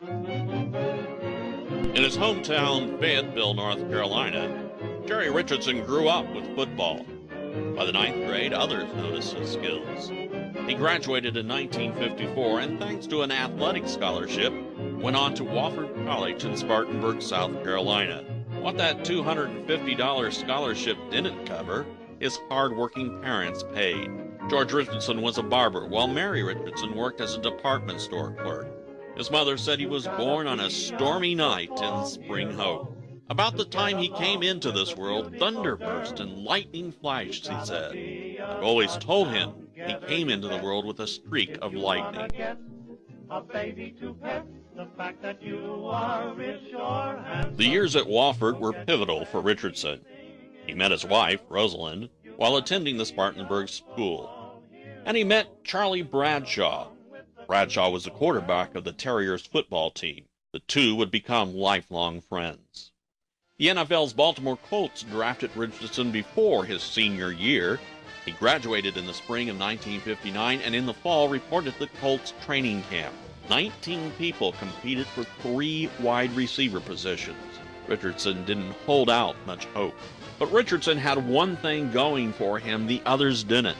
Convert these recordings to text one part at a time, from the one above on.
In his hometown, Fayetteville, North Carolina, Jerry Richardson grew up with football. By the ninth grade, others noticed his skills. He graduated in 1954 and, thanks to an athletic scholarship, went on to Wofford College in Spartanburg, South Carolina. What that $250 scholarship didn't cover, his hard-working parents paid. George Richardson was a barber, while Mary Richardson worked as a department store clerk. His mother said he was born on a stormy night in Spring Hope. About the time he came into this world, thunder burst and lightning flashed, he said. I've always told him he came into the world with a streak of lightning. The years at Wofford were pivotal for Richardson. He met his wife, Rosalind, while attending the Spartanburg school. And he met Charlie Bradshaw. Bradshaw was the quarterback of the Terriers football team. The two would become lifelong friends. The NFL's Baltimore Colts drafted Richardson before his senior year. He graduated in the spring of 1959 and in the fall reported the Colts training camp. 19 people competed for 3 wide receiver positions. Richardson didn't hold out much hope. But Richardson had one thing going for him the others didn't.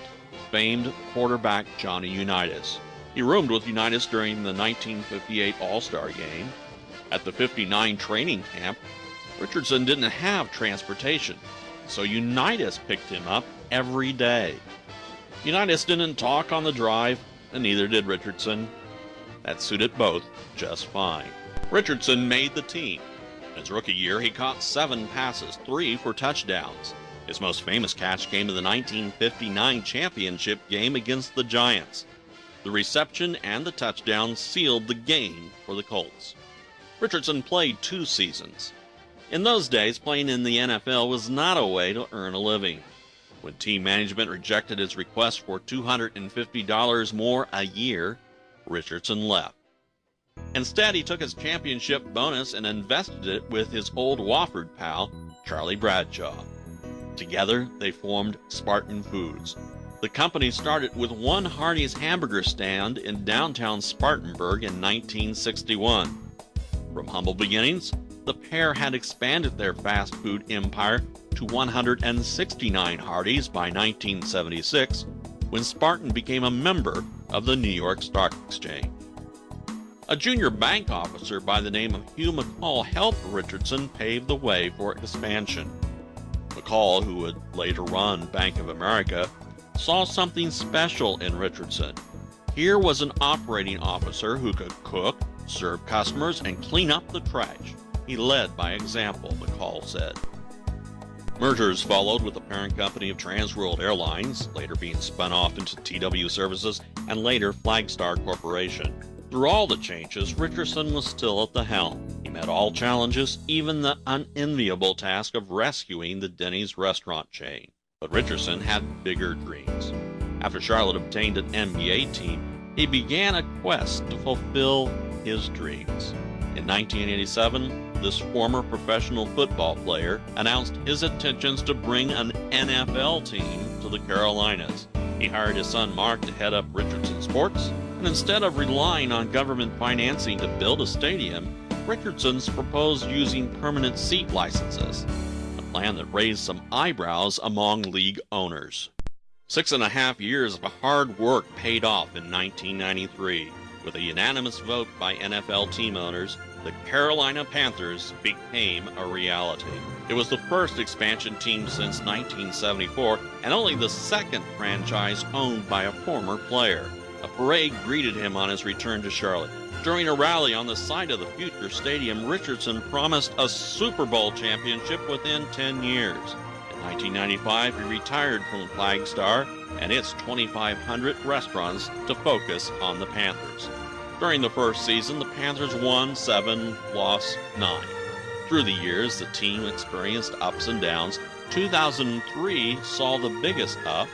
Famed quarterback Johnny Unitas. He roomed with Unitas during the 1958 All-Star Game. At the 59 training camp, Richardson didn't have transportation, so Unitas picked him up every day. Unitas didn't talk on the drive, and neither did Richardson. That suited both just fine. Richardson made the team. In his rookie year, he caught 7 passes, 3 for touchdowns. His most famous catch came in the 1959 championship game against the Giants. The reception and the touchdown sealed the game for the Colts. Richardson played 2 seasons. In those days, playing in the NFL was not a way to earn a living. When team management rejected his request for $250 more a year, Richardson left. Instead, he took his championship bonus and invested it with his old Wofford pal, Charlie Bradshaw. Together, they formed Spartan Foods. The company started with one Hardee's hamburger stand in downtown Spartanburg in 1961. From humble beginnings, the pair had expanded their fast food empire to 169 Hardee's by 1976, when Spartan became a member of the New York Stock Exchange. A junior bank officer by the name of Hugh McCall helped Richardson pave the way for expansion. McCall, who would later run Bank of America, saw something special in Richardson. Here was an operating officer who could cook, serve customers, and clean up the trash. He led by example, McCall said. Mergers followed with the parent company of Transworld Airlines, later being spun off into TW Services, and later Flagstar Corporation. Through all the changes, Richardson was still at the helm. He met all challenges, even the unenviable task of rescuing the Denny's restaurant chain. But Richardson had bigger dreams. After Charlotte obtained an NBA team, he began a quest to fulfill his dreams. In 1987, this former professional football player announced his intentions to bring an NFL team to the Carolinas. He hired his son Mark to head up Richardson Sports, and instead of relying on government financing to build a stadium, Richardson's proposed using permanent seat licenses, a plan that raised some eyebrows among league owners. 6.5 years of hard work paid off in 1993. With a unanimous vote by NFL team owners, the Carolina Panthers became a reality. It was the first expansion team since 1974 and only the second franchise owned by a former player. A parade greeted him on his return to Charlotte. During a rally on the site of the future stadium, Richardson promised a Super Bowl championship within 10 years. In 1995, he retired from Flagstar and its 2,500 restaurants to focus on the Panthers. During the first season, the Panthers won 7, lost 9. Through the years, the team experienced ups and downs. 2003 saw the biggest up,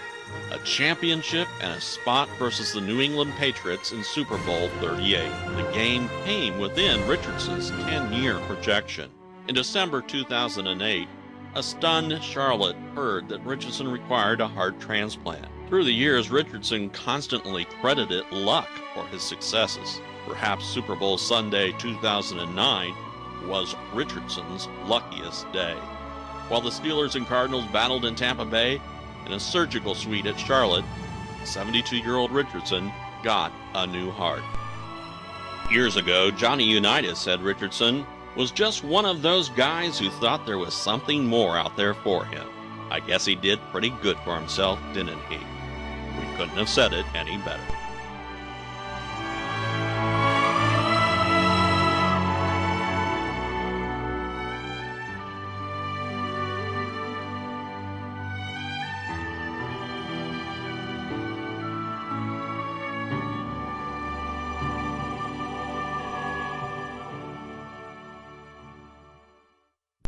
a championship and a spot versus the New England Patriots in Super Bowl 38. The game came within Richardson's 10-year projection. In December 2008, a stunned Charlotte heard that Richardson required a heart transplant. Through the years, Richardson constantly credited luck for his successes. Perhaps Super Bowl Sunday 2009 was Richardson's luckiest day. While the Steelers and Cardinals battled in Tampa Bay in a surgical suite at Charlotte, 72-year-old Richardson got a new heart. Years ago, Johnny Unitas said Richardson was just one of those guys who thought there was something more out there for him. I guess he did pretty good for himself, didn't he? We couldn't have said it any better.